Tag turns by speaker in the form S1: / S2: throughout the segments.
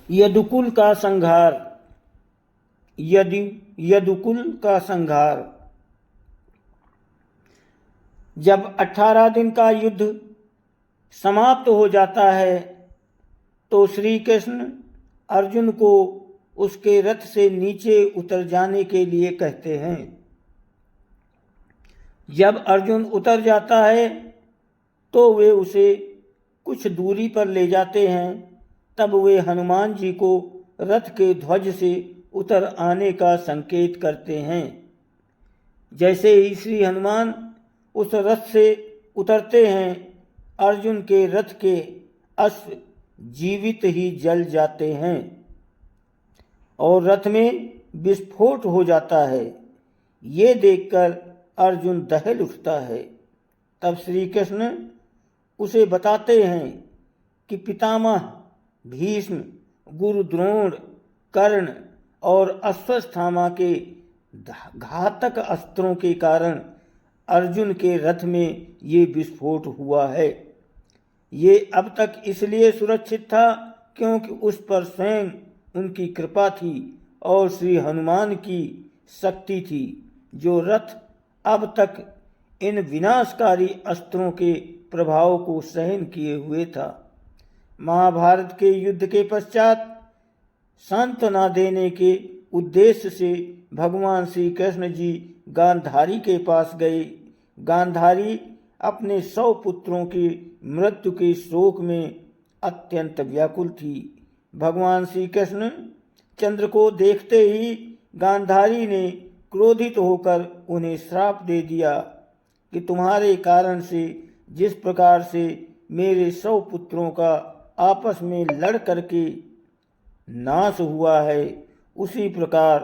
S1: यदुकुल का संहार। यदुकुल का संहार। जब 18 दिन का युद्ध समाप्त हो जाता है तो श्री कृष्ण अर्जुन को उसके रथ से नीचे उतर जाने के लिए कहते हैं। जब अर्जुन उतर जाता है तो वे उसे कुछ दूरी पर ले जाते हैं। तब वे हनुमान जी को रथ के ध्वज से उतर आने का संकेत करते हैं। जैसे ही श्री हनुमान उस रथ से उतरते हैं, अर्जुन के रथ के अश्व जीवित ही जल जाते हैं और रथ में विस्फोट हो जाता है। ये देखकर अर्जुन दहल उठता है। तब श्री कृष्ण उसे बताते हैं कि पितामह भीष्म, गुरु द्रोण, कर्ण और अश्वत्थामा के घातक अस्त्रों के कारण अर्जुन के रथ में ये विस्फोट हुआ है। ये अब तक इसलिए सुरक्षित था क्योंकि उस पर स्वयं उनकी कृपा थी और श्री हनुमान की शक्ति थी, जो रथ अब तक इन विनाशकारी अस्त्रों के प्रभाव को सहन किए हुए था। महाभारत के युद्ध के पश्चात सांत्वना देने के उद्देश्य से भगवान श्री कृष्ण जी गांधारी के पास गए। गांधारी अपने 100 पुत्रों की मृत्यु के शोक में अत्यंत व्याकुल थी। भगवान श्री कृष्ण चंद्र को देखते ही गांधारी ने क्रोधित होकर उन्हें श्राप दे दिया कि तुम्हारे कारण से जिस प्रकार से मेरे 100 पुत्रों का आपस में लड़ करके नाश हुआ है, उसी प्रकार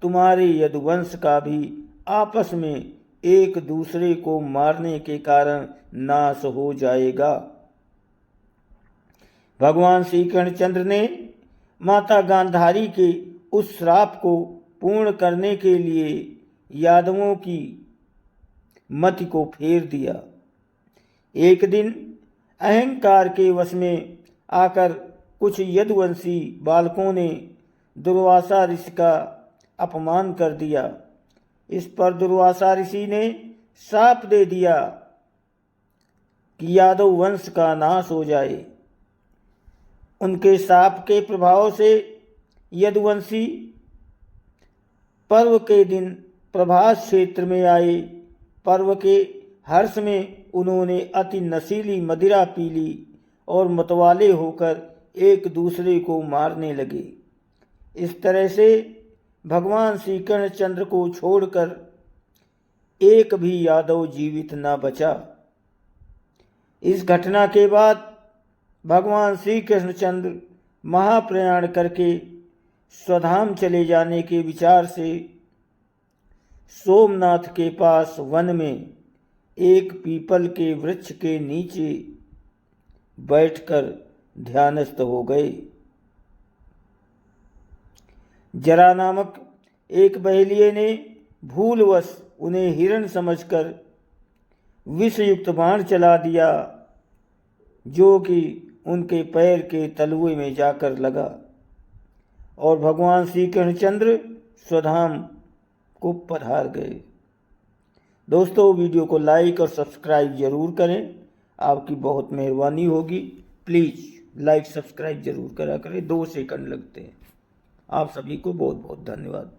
S1: तुम्हारे यदुवंश का भी आपस में एक दूसरे को मारने के कारण नाश हो जाएगा। भगवान श्री कृष्णचंद्र ने माता गांधारी के उस श्राप को पूर्ण करने के लिए यादवों की मति को फेर दिया। एक दिन अहंकार के वश में आकर कुछ यदुवंशी बालकों ने दुर्वासा ऋषि का अपमान कर दिया। इस पर दुर्वासा ऋषि ने शाप दे दिया कि यादव वंश का नाश हो जाए। उनके शाप के प्रभाव से यदुवंशी पर्व के दिन प्रभास क्षेत्र में आए। पर्व के हर्ष में उन्होंने अति नशीली मदिरा पी ली और मतवाले होकर एक दूसरे को मारने लगे। इस तरह से भगवान श्री कृष्णचंद्र को छोड़कर एक भी यादव जीवित न बचा। इस घटना के बाद भगवान श्री कृष्णचंद्र महाप्रयाण करके स्वधाम चले जाने के विचार से सोमनाथ के पास वन में एक पीपल के वृक्ष के नीचे बैठकर ध्यानस्थ हो गए। जरा नामक एक बहेलिये ने भूलवश उन्हें हिरण समझकर विषयुक्त बाण चला दिया, जो कि उनके पैर के तलुए में जाकर लगा और भगवान श्री कृष्णचंद्र स्वधाम को पधार गए। दोस्तों, वीडियो को लाइक और सब्सक्राइब जरूर करें, आपकी बहुत मेहरबानी होगी। प्लीज़ लाइक सब्सक्राइब जरूर करा करें, 2 सेकंड लगते हैं। आप सभी को बहुत बहुत धन्यवाद।